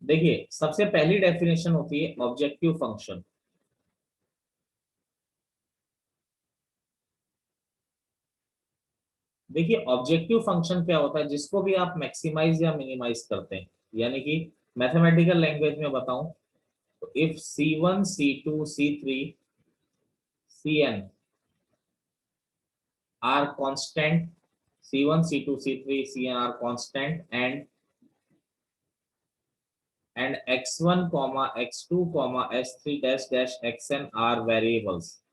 देखिए सबसे पहली डेफिनेशन होती है ऑब्जेक्टिव फंक्शन। देखिए ऑब्जेक्टिव फंक्शन क्या होता है, जिसको भी आप मैक्सिमाइज या मिनिमाइज करते हैं। यानी कि मैथमेटिकल लैंग्वेज में बताऊं तो if C1 C2 C3 Cn are constant, C1 C2 C3 Cn are constant, and x1 comma x2 comma s3 dash dash xn are variables,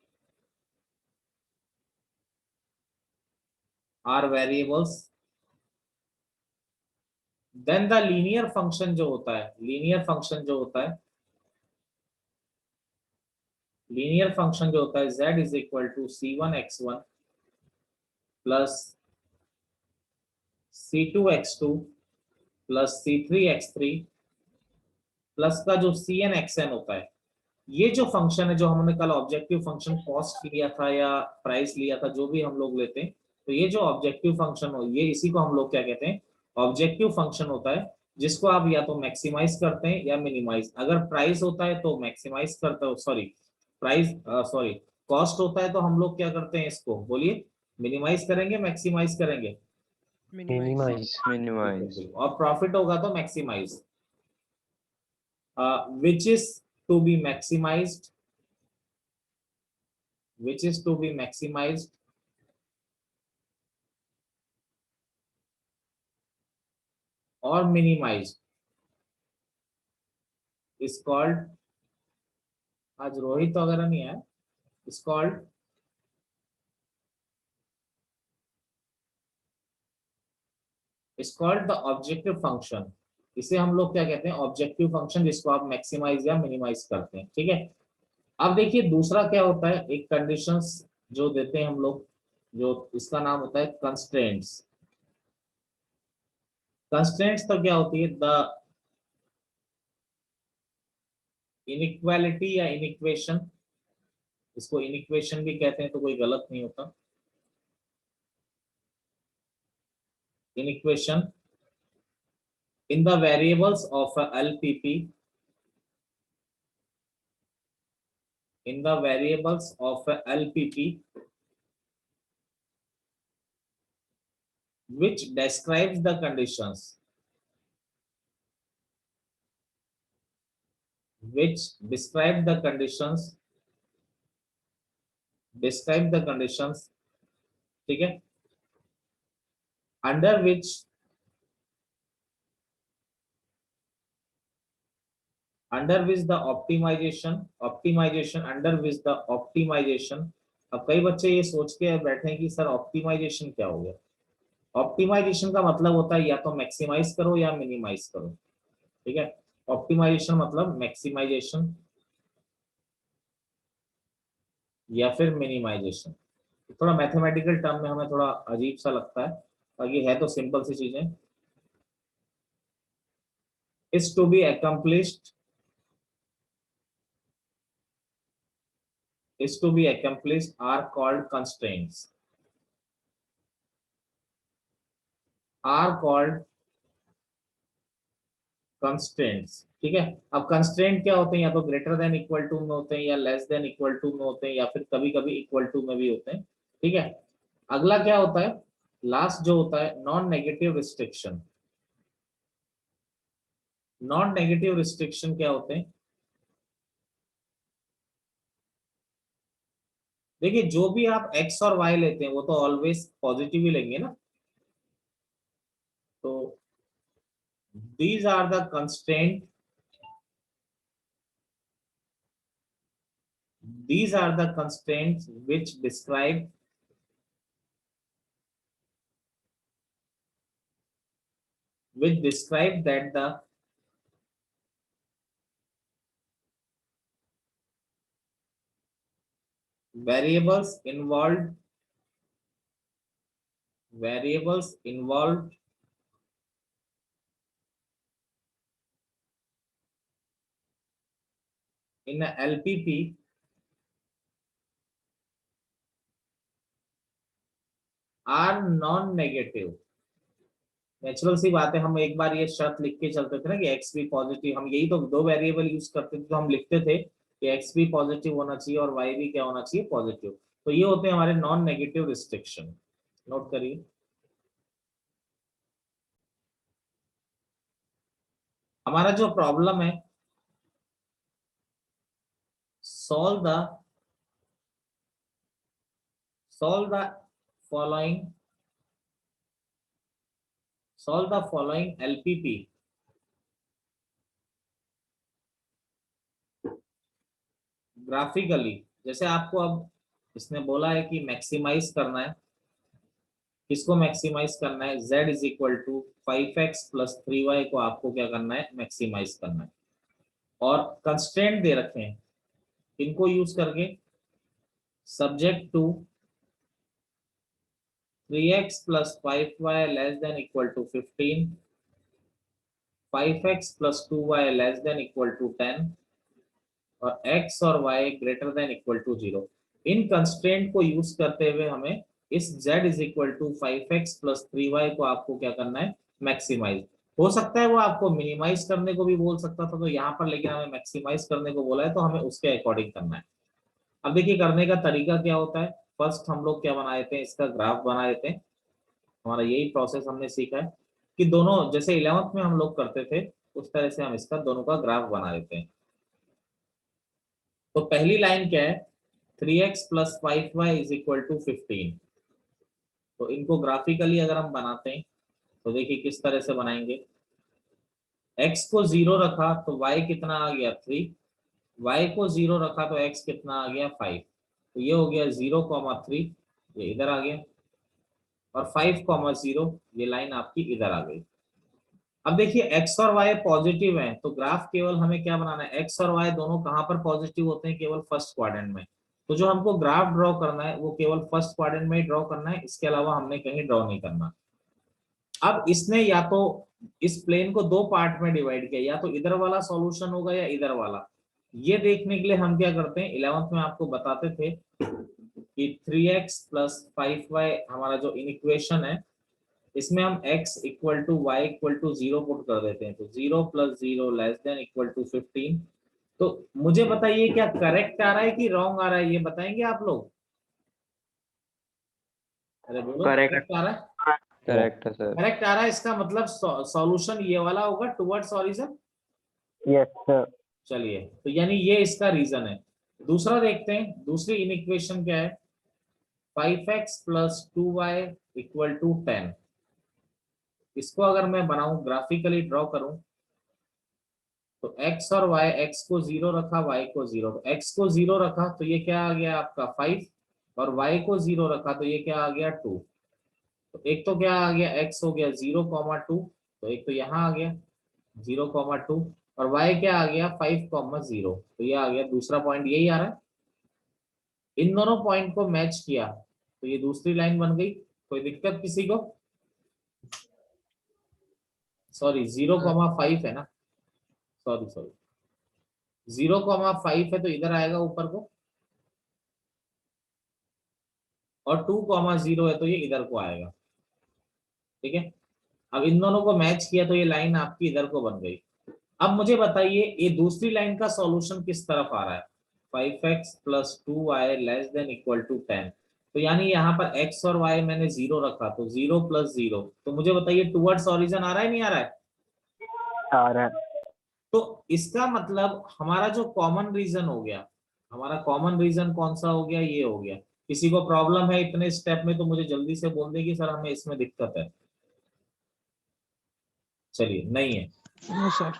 then the linear function जो होता है, लीनियर फंक्शन जो होता है z is equal to C1 x1 plus C2 x2 plus C3 x3 plus का जो Cn xn होता है। ये जो फंक्शन है, जो हमने कल ऑब्जेक्टिव फंक्शन कॉस्ट लिया था या प्राइस लिया था, जो भी हम लोग लेते हैं, तो ये जो ऑब्जेक्टिव फंक्शन हो, ये इसी को हम लोग क्या कहते हैं, ऑब्जेक्टिव फंक्शन होता है। जिसको आप या तो मैक्सिमाइज करते हैं या मिनिमाइज। अगर प्राइस होता है तो मैक्सिमाइज करते हो, सॉरी प्राइस, सॉरी कॉस्ट होता है तो हम लोग क्या करते हैं, इसको बोलिए, मिनिमाइज करेंगे मैक्सिमाइज करेंगे। मिनिमाइज। मिनिमाइज। बिल्कुल मिनिमाइज। बिल्कुल। और प्रॉफिट होगा तो maximise. Which is to be maximised, which is to be maximized or minimized is called, आज रोहित वगैरह नहीं है, is called the objective function। इसे हम लोग क्या कहते हैं, ऑब्जेक्टिव फंक्शन, जिसको आप मैक्सिमाइज या मिनिमाइज करते हैं। ठीक है। अब देखिए दूसरा क्या होता है, एक कंडीशंस जो देते हैं हम लोग, जो इसका नाम होता है कंस्ट्रेंट्स। कंस्ट्रेंट्स तो क्या होती है, द इनइक्वालिटी या इनइक्वेशन, इसको इनइक्वेशन भी कहते हैं तो कोई गलत नहीं होता। Inequation in the variables of a LPP, in the variables of a LPP which describes the conditions, which describe the conditions, describe the conditions, ठीक है, under which the optimization under which the optimization। अब कई बच्चे ये सोच के बैठे हैं कि सर ऑप्टिमाइजेशन क्या हो गया। ऑप्टिमाइजेशन का मतलब होता है या तो मैक्सिमाइज करो या मिनिमाइज करो। ठीक है। ऑप्टिमाइजेशन मतलब मैक्सिमाइजेशन या फिर मिनिमाइजेशन। थोड़ा मैथमेटिकल टर्म में हमें थोड़ा अजीब सा लगता है, बाकी है तो सिंपल सी चीजें। Is to be accomplished, is to be accomplished are called constraints, are called constraints। ठीक है। अब कंस्ट्रेंट क्या होते हैं, या तो ग्रेटर देन इक्वल टू में होते हैं, या लेस देन इक्वल टू में होते हैं, या फिर कभी कभी इक्वल टू में भी होते हैं। ठीक है। अगला क्या होता है, लास्ट जो होता है non negative restriction. Non negative restriction क्या होते हैं, देखिए जो भी आप x और y लेते हैं वो तो ऑलवेज पॉजिटिव ही लेंगे ना। तो these are the constraint, these are the constraints which describe that the variables involved in a LPP are non-negative, natural सी बात है, हम एक बार ये शर्त लिख के चलते थे ना कि एक्स भी पॉजिटिव, हम यही तो दो वेरिएबल यूज करते थे, तो हम लिखते थे कि एक्स भी पॉजिटिव होना चाहिए और वाई भी क्या होना चाहिए, पॉजिटिव। तो ये होते हैं हमारे नॉन नेगेटिव रिस्ट्रिक्शन, नोट करिए। हमारा जो प्रॉब्लम है, solve the solve the following solve the following LPP graphically. जैसे आपको अब इसने बोला है कि मैक्सिमाइज करना है, किसको मैक्सिमाइज करना है, z is equal to 5x plus 3y को आपको क्या करना है, मैक्सिमाइज करना है। और कंस्ट्रेंट दे रखे हैं, इनको यूज करके subject to 3x plus 5y less than equal to 15, 5x plus 2y less than equal to 10 और x और y greater than equal to 0। इन कंस्ट्रेंट को यूज करते हुए हमें इस z is equal to 5x plus 3y को आपको क्या करना है, मैक्सिमाइज। हो सकता है वो आपको मिनिमाइज करने को भी बोल सकता था, तो यहाँ पर लेकिन हमें मैक्सिमाइज करने को बोला है, तो हमें उसके अकॉर्डिंग करना है। अब देखिए करने का तरीका क्या होता है। फर्स्ट हम लोग क्या बना देते हैं, इसका ग्राफ बना देते हैं। हमारा यही प्रोसेस हमने सीखा है कि दोनों जैसे 11th में हम लोग करते थे, उस तरह से हम इसका दोनों का ग्राफ बना देते हैं। तो पहली लाइन क्या है, 3x plus 5y is equal to 15। तो इनको ग्राफिकली अगर हम बनाते हैं तो देखिए किस तरह से बनाएंगे। x को 0 रखा तो y कितना आ गया 3, y को 0 रखा तो x कितना आ गया 5। तो ये हो गया 0,3, ये इधर आ गया, और 5,0 ये लाइन आपकी इधर आ गई। अब देखिए x और y पॉजिटिव हैं, तो ग्राफ केवल हमें क्या बनाना है, x और y दोनों कहां पर पॉजिटिव होते हैं, केवल फर्स्ट क्वाड्रेंट में। तो जो हमको ग्राफ ड्रॉ करना है वो केवल फर्स्ट क्वाड्रेंट में ही ड्रॉ करना है, इसके अलावा हमने कहीं ड्रॉ नहीं करना। अब इसने या तो इस प्लेन को दो पार्ट में डिवाइड किया, या तो इधर वाला सॉल्यूशन होगा या इधर वाला। ये देखने के लिए हम क्या करते हैं, 11th में आपको बताते थे कि 3x प्लस 5y हमारा जो इनइक्वेशन है, इसमें हम x equal to Y equal to 0 put कर देते हैं। तो 0 plus 0 less than equal to 15। तो मुझे बताइए क्या करेक्ट आ रहा है कि रॉन्ग आ रहा है, ये बताएंगे आप लोग। अरे बोलो, करेक्ट, करेक्ट आ रहा है। करेक्ट है सर। करेक्ट आ रहा है, इसका मतलब सॉल्यूशन ये वाला होगा टुवर्ड्स ऑरिजिन। Yes sir. चलिए, तो यानी ये इसका रीजन है। दूसरा देखते हैं, दूसरी इनइक्वेशन क्या है, 5x plus 2y equal to 10। इसको अगर मैं बनाऊं, ग्राफिकली ड्रॉ करूं, तो x और y, x को 0 रखा, y को 0, x को 0 रखा तो ये क्या आ गया आपका 5, और y को 0 रखा तो ये क्या आ गया 2। तो एक तो क्या आ गया, x हो गया 0,2, तो एक तो यहाँ आ गया 0,2, और y क्या आ गया 5,0, तो ये आ गया दूसरा पॉइंट, यही आ रहा है। इन दोनों पॉइंट को मैच किया तो ये दूसरी लाइन बन गई। कोई दिक्कत किसी को? सॉरी 0,5 है ना, सॉरी सॉरी 0,5 है, तो इधर आएगा ऊपर को, और 2,0 है तो ये इधर को आएगा। ठीक है, अब इन दोनों को मैच किया तो ये लाइन आपकी इधर को बन गई। अब मुझे बताइए ये दूसरी लाइन का सॉल्यूशन किस तरफ आ रहा है, 5x plus 2y less than equal to 10। तो यानी यहाँ पर x और y मैंने 0 रखा, तो 0 प्लस 0। तो मुझे बताइए टुवर्ड्स ऑरिजिन आ रहा है नहीं आ रहा है? आ रहा है। तो इसका मतलब हमारा जो कॉमन रीजन हो गया, हमारा कॉमन रीजन कौन सा हो गया, ये हो गया। किसी को प्रॉब्लम है इतने स्टेप में तो मुझे जल्दी से बोल दे कि सर हमें इसमें दिक्कत है। चलिए, नहीं है। No sir.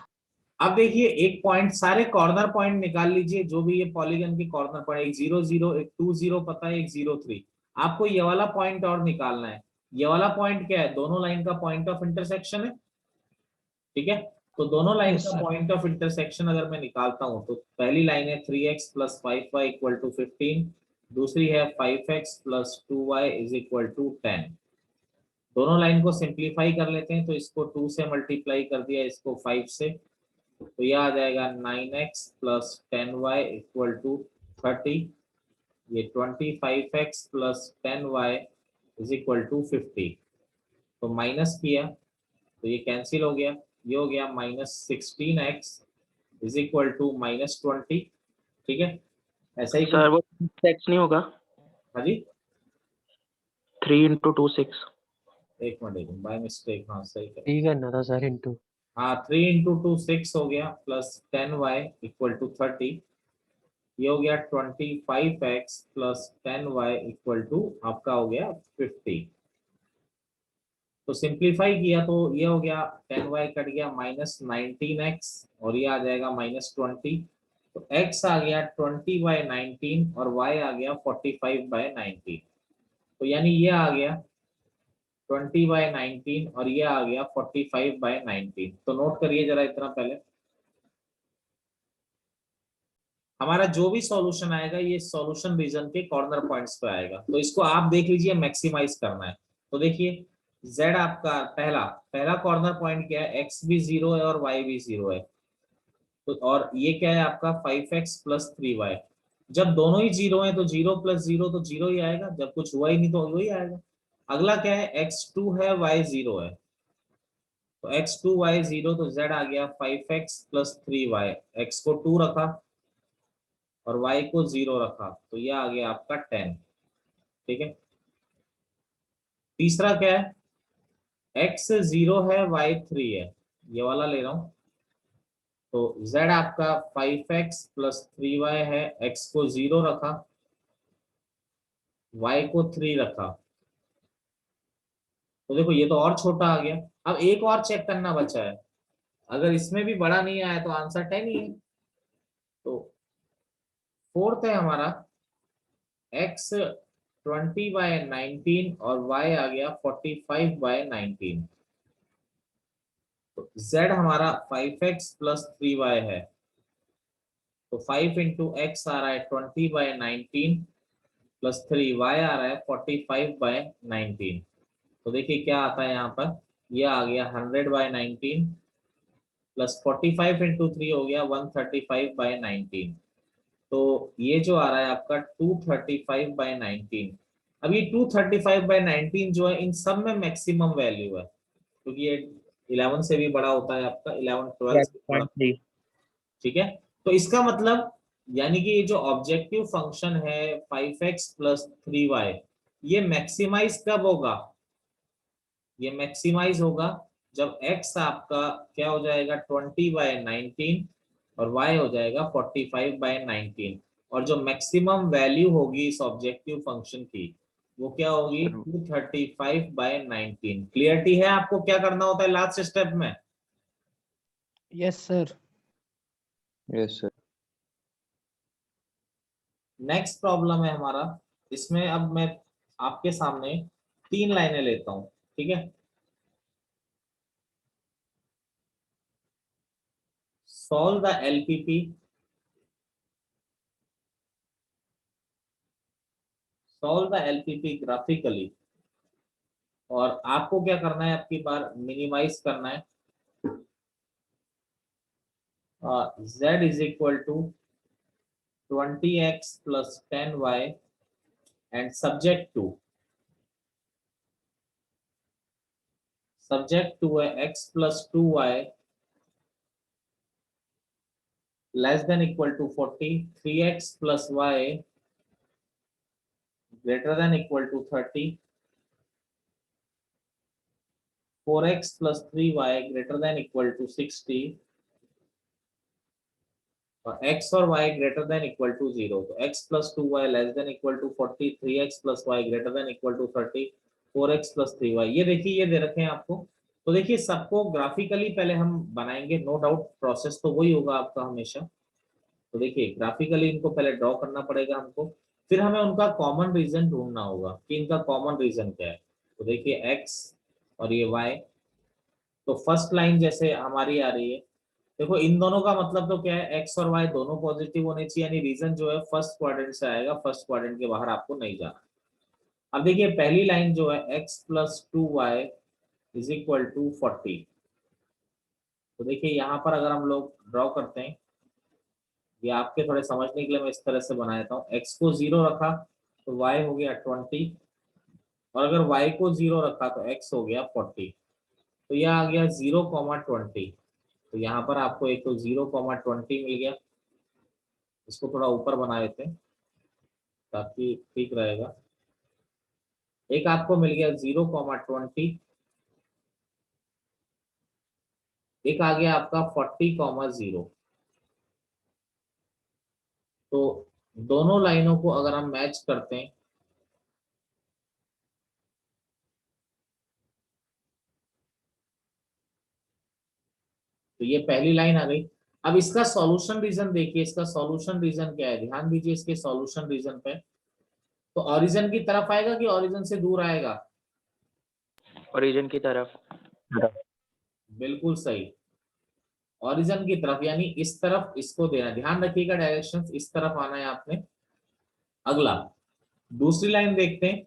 अब देखिए एक पॉइंट, सारे कॉर्नर पॉइंट निकाल लीजिए, जो भी ये पॉलीगन के कॉर्नर पॉइंट, एक 0 0, एक 2 0 पता है, एक 0 3। आपको ये वाला पॉइंट और निकालना है। ये वाला पॉइंट क्या है, दोनों लाइन का पॉइंट ऑफ इंटरसेक्शन है। ठीक है, तो दोनों लाइन यस का सर। पॉइंट ऑफ इंटरसेक्शन अगर मैं निकालता हूं, तो पहली लाइन है 3x plus 5y equal to 15, दूसरी है 5x plus 2y is equal to 10। दोनों लाइन को सिंप्लीफाई कर लेते हैं, तो इसको 2 से मल्टीप्लाई कर दिया, इसको 5 से, तो यह आ जाएगा 9x plus 10y equal to 30। ये 25x plus 10y is equal to 50। तो माइनस किया तो ये कैंसिल हो गया, ये हो गया -16x इज इक्वल टू -20। ठीक है, ऐसा ही कुछ। सर वो 6 नहीं होगा? हाँ जी, 3 × 2 6। एक मिनट बाय मिस्टेक, हाँ सही है। ठीक है ना था सर इनटू। हाँ 3 × 2 6 हो गया प्लस 10y इक्वल टू 30। ये हो गया 25x plus 10y equal to आपका हो गया 50। तो सिंप्लीफाई किया तो ये हो गया 10y कट गया -19x और ये आ जाएगा -20। तो x आ गया 20/19 और y आ गया 45/19। तो यानी ये आ गया 20/19 और ये आ गया 45/19। तो नोट करिए जरा इतना पहले, हमारा जो भी सॉल्यूशन आएगा ये सॉल्यूशन रीजन के कॉर्नर पॉइंट्स पे आएगा। तो इसको आप देख लीजिए, मैक्सिमाइज करना है। तो देखिए z आपका पहला पहला कॉर्नर पॉइंट क्या है, x भी 0 है और y भी 0 है। तो और ये क्या है आपका 5x प्लस 3y। जब दोनों ही 0 है तो 0 + 0 तो 0 ही आएगा, जब कुछ हुआ ही नहीं तो वही आएगा। अगला क्या है, x2 है y 0 है, तो x2 y 0 तो z आ गया 5x प्लस 3y। x को 2 रखा और y को 0 रखा, तो ये आ गया आपका 10। ठीक है, तीसरा क्या है, x 0 है y 3 है, ये वाला ले रहा हूं। तो z आपका 5x प्लस 3y है, x को 0 रखा, y को 3 रखा। तो देखो ये तो और छोटा आ गया। अब एक और चेक करना बचा है, अगर इसमें भी बड़ा नहीं आया तो आंसर 10 ही है। तो फोर्थ है हमारा x 20/19 और y आ गया 45/19। तो z हमारा 5x प्लस 3y है, तो 5 × x आ रहा है 20/19 प्लस 3y आ रहा है 45/19। तो देखिए क्या आता है यहाँ पर, यह आ गया 100/19 प्लस 45 × 3 हो गया 135/19। तो ये जो आ रहा है आपका 235/19। अब ये 235/19 जो है इन सब में मैक्सिमम वैल्यू है, क्योंकि ये 11 से भी बड़ा होता है आपका, 11 12 से भी बड़ा। 12.3। ठीक है, तो इसका मतलब यानी कि ये जो ऑब्जेक्टिव फंक्शन है 5x प्लस 3y, ये मैक्सिमाइज कब होगा, ये मैक्सिमाइज होगा जब x आपका क्या हो जाएगा 20/19 और y हो जाएगा 45/19। और जो मैक्सिमम वैल्यू होगी इस ऑब्जेक्टिव फंक्शन की वो क्या होगी 235/19। क्लियरिटी है आपको क्या करना होता है लास्ट स्टेप में? Yes sir. Yes sir. Next problem है हमारा, इसमें अब मैं आपके सामने 3 लाइनें लेता हूं। ठीक है, solve the LPP, solve the LPP graphically. और आपको क्या करना है, आपकी बार मिनिमाइज करना है। z is equal to 20x plus 10y and subject to है x plus 2y less than equal to 40, 3x plus y greater than equal to 30, 4x plus 3y greater than equal to 60 और x और y greater than equal to 0। तो x plus 2y less than equal to 40, 3x plus y greater than equal to 30, 4x plus 3y। ये देखिए ये दे रखे हैं आपको। तो देखिए सबको ग्राफिकली पहले हम बनाएंगे, नो डाउट प्रोसेस तो वही होगा आपका हमेशा। तो देखिए ग्राफिकली इनको पहले ड्रॉ करना पड़ेगा हमको, फिर हमें उनका कॉमन रीजन ढूंढना होगा कि इनका कॉमन रीजन क्या है। तो देखिए x और ये y, तो फर्स्ट लाइन जैसे हमारी आ रही है, देखो इन दोनों का मतलब तो क्या है, x और y दोनों पॉजिटिव होने चाहिए, यानी रीजन जो है फर्स्ट क्वाड्रेंट से आएगा, फर्स्ट क्वाड्रेंट के बाहर आपको नहीं जाना। अब देखिए पहली लाइन जो है x plus 2y is equal to 40। तो देखिए यहाँ पर अगर हम लोग ड्रॉ करते हैं, ये आपके थोड़े समझने के लिए मैं इस तरह से बना देता हूँ। x को 0 रखा तो y हो गया 20 और अगर y को 0 रखा तो x हो गया 40। तो यह आ गया 0,20। तो यहाँ पर आपको एक तो 0,20 मिल गया। इसको थोड़ा ऊपर बना लेते हैं ताकि ठीक रहेगा। एक आपको मिल गया 0,20, एक आ गया आपका 40,0। तो दोनों लाइनों को अगर हम मैच करते हैं तो ये पहली लाइन आ गई। अब इसका सॉल्यूशन रीजन देखिए, इसका सॉल्यूशन रीजन क्या है, ध्यान दीजिए इसके सॉल्यूशन रीजन पे। तो ओरिजिन की तरफ आएगा कि ओरिजिन से दूर आएगा? ओरिजिन की तरफ। बिल्कुल सही, ओरिजिन की तरफ, यानी इस तरफ इसको देना। ध्यान रखिएगा डायरेक्शंस, इस तरफ आना है आपने। अगला दूसरी लाइन देखते हैं।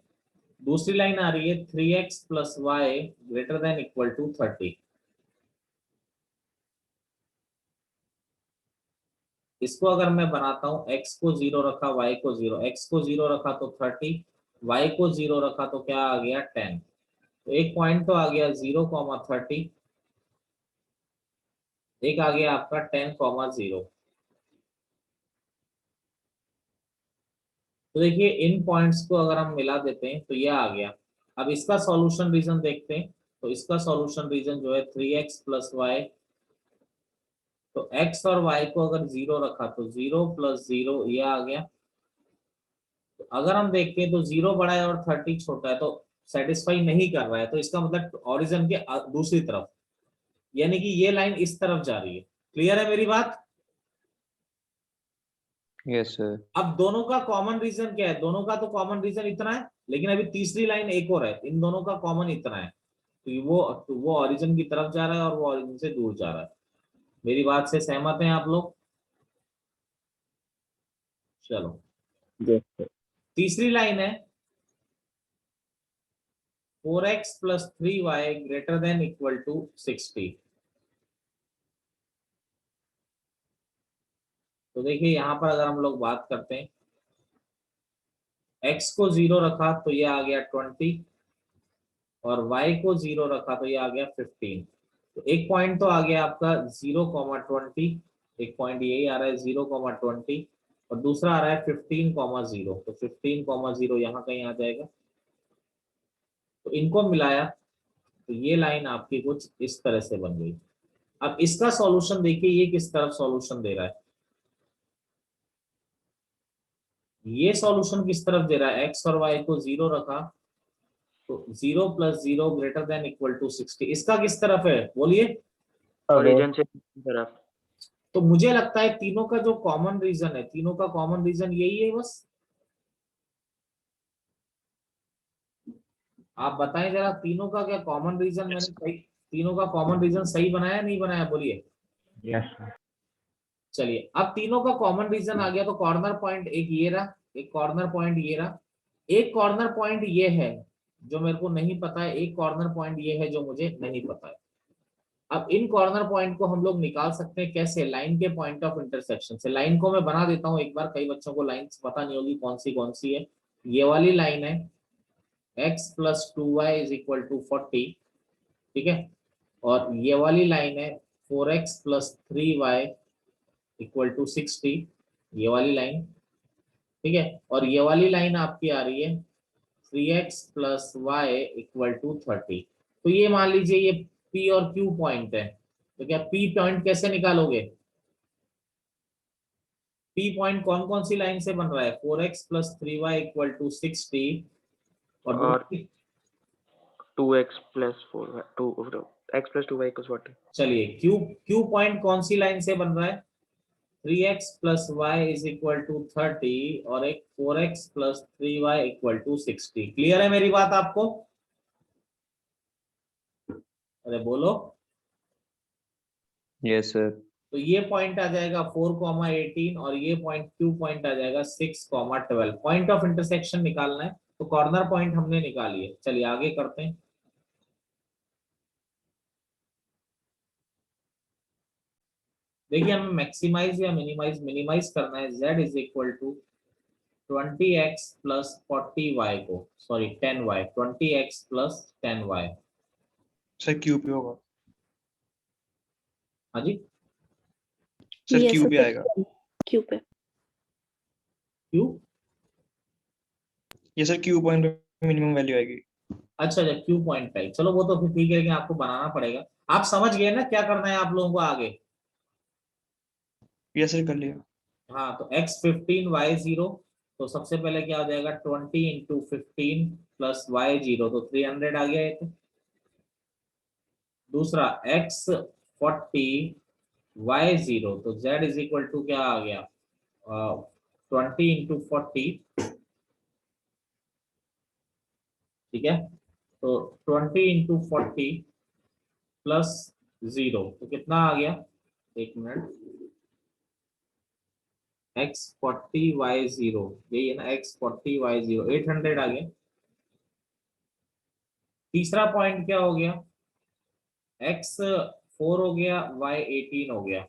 दूसरी लाइन आ रही है 3x plus Y greater than equal to 30। इसको अगर मैं बनाता हूं, x को 0 रखा, y को 0, x को 0 रखा तो 30, y को 0 रखा तो क्या आ गया 10। तो एक पॉइंट तो आ गया 0,30, एक आ गया आपका 10,0। तो देखिए इन पॉइंट्स को अगर हम मिला देते हैं तो यह आ गया। अब इसका सॉल्यूशन रीजन देखते हैं। तो इसका सॉल्यूशन रीजन जो है 3x प्लस वाई। तो x और y को अगर 0 रखा तो 0 प्लस 0 यह आ गया। तो अगर हम देखते हैं तो 0 बड़ा है और 30 छोटा है, तो सेटिस्फाई नहीं कर रहा है। तो इसका मतलब ओरिजिन के दूसरी तरफ, यानी कि ये लाइन इस तरफ जा रही है। क्लियर है मेरी बात? Yes sir. अब दोनों का कॉमन रीजन क्या है? दोनों का तो कॉमन रीजन इतना है, लेकिन अभी तीसरी लाइन एक और है, इन दोनों का कॉमन इतना है। तो वो ओरिजिन की तरफ जा रहा है और वो ओरिजिन से दूर जा रहा है। मेरी बात से सहमत हैं आप लोग? चलो तीसरी लाइन है 4x plus 3y greater than equal to 60। तो देखिए यहां पर अगर हम लोग बात करते हैं, x को 0 रखा तो ये आ गया 20 और y को 0 रखा तो ये आ गया 15। तो एक पॉइंट तो आ गया आपका 0,20, एक पॉइंट यही आ रहा है 0,20 और दूसरा आ रहा है 15,0। तो 15,0 यहाँ कहीं आ जाएगा। तो इनको मिलाया तो ये लाइन आपकी कुछ इस तरह से बन गई। अब इसका सॉल्यूशन देखिए, ये किस तरफ सॉल्यूशन दे रहा है। ये सॉल्यूशन किस तरफ दे रहा है, x और y को 0 रखा तो 0 plus 0 greater than equal to 60। इसका किस तरफ है बोलिए? ओरिजिन से तरफ। तो मुझे लगता है तीनों का जो कॉमन रीजन है, तीनों का कॉमन रीजन यही है बस। आप बताएं जरा तीनों का क्या कॉमन रीजन? मैंने सही, तीनों का कॉमन रीजन सही बनाया नहीं बनाया बोलिए? Yes sir. चलिए अब तीनों का कॉमन रीजन आ गया तो कॉर्नर पॉइंट एक ये रहा, एक कॉर्नर पॉइंट ये रहा, एक कॉर्नर पॉइंट ये है जो मेरे को नहीं पता है, एक कॉर्नर पॉइंट ये है जो मुझे नहीं पता है। अब इन कॉर्नर पॉइंट को हम लोग निकाल सकते हैं कैसे? लाइन के पॉइंट ऑफ इंटरसेक्शन से। लाइन को मैं बना देता हूं एक बार, कई बच्चों को लाइन पता नहीं होगी कौन सी है। ये वाली लाइन है x plus 2y is equal to 40, ठीक है। और ये वाली लाइन है 4x plus 3y equal to 60, ये वाली लाइन, ठीक है। और ये वाली लाइन आपकी आ रही है 3x plus Y equal to 30। तो ये मान लीजिए ये P और Q पॉइंट है। तो क्या P पॉइंट कैसे निकालोगे? P पॉइंट कौन कौन सी लाइन से बन रहा है? 4x plus 3y equal to 60 और 2x plus 4y 2x plus 2y equals 40। चलिए Q पॉइंट कौन सी लाइन से बन रहा है? 3x plus Y is equal to 30 और एक 4x plus 3y equal to 60। Clear है मेरी बात आपको? अरे बोलो। Yes sir. तो ये पॉइंट आ जाएगा 4,18 और ये पॉइंट Q पॉइंट आ जाएगा 6,12। पॉइंट ऑफ इंटरसेक्शन निकालना है तो कॉर्नर पॉइंट हमने निकाली है। चलिए आगे करते हैं। देखिए हमें मैक्सिमाइज या मिनिमाइज करना है। z is equal to 20x plus 40y को, sorry 10y, 20x plus 10y। Sir Q पे होगा, हाँ जी, सर Yes, क्यू sir. पे आएगा, Q पे. क्यों? ये सर क्यू पॉइंट पे मिनिमम वैल्यू आएगी। अच्छा अच्छा, क्यू पॉइंट टाइप, चलो वो तो फिर ठीक है, लेकिन आपको बनाना पड़ेगा। आप समझ गए ना क्या करना है आप लोगों को आगे? यस सर कर लिया। हाँ, तो x15 y0, तो सबसे पहले क्या हो जाएगा 20 इंटू 15 प्लस y0, तो 300 आ गया एक। दूसरा x40 y0, तो z इज इक्वल टू क्या आ गया 20 इंटू 40, ठीक है, तो 20 इंटू 40 प्लस 0, तो कितना आ गया, एक मिनट, x40 y0, यही है ना, x40 y0, 800 आ गया। तीसरा पॉइंट क्या हो गया, x4 हो गया, y18 हो गया,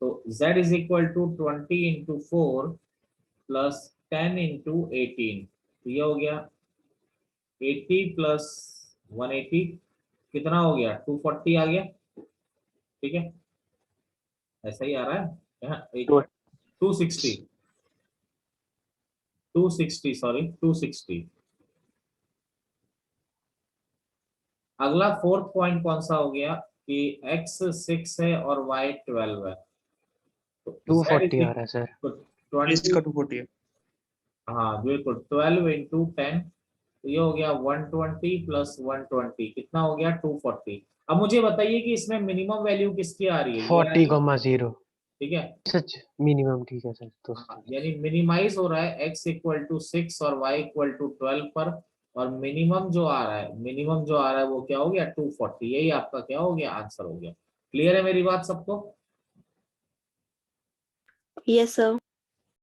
तो z is equal to 20 into 4 plus 10 into 18, तो ये हो गया 80 प्लस 180, कितना हो गया 240 आ गया, ठीक है, ऐसा ही आ रहा है यहाँ, 260 सॉरी 260। अगला फोर्थ पॉइंट कौन सा हो गया कि x 6 है और y 12 है, तो z 240 आ रहा है सर। तो इसका 20, 240 है। हाँ बिल्कुल, 12 इंटू 10, तो ये हो गया 120 प्लस 120, कितना हो गया 240। अब मुझे बताइए कि इसमें मिनिमम वैल्यू किसकी आ रही है, ये आ रही है, 40,0 ठीक है, सच मिनिमम, ठीक है सर। तो हाँ, यानी मिनिमाइज हो रहा है x इक्वल टू 6 और y इक्वल टू 12 पर, और मिनिमम जो आ रहा है, मिनिमम जो आ रहा है वो क्या हो गया 240, यही आपका क्या हो गया आंसर हो गया। क्लियर है मेरी बात सबको? Yes, sir.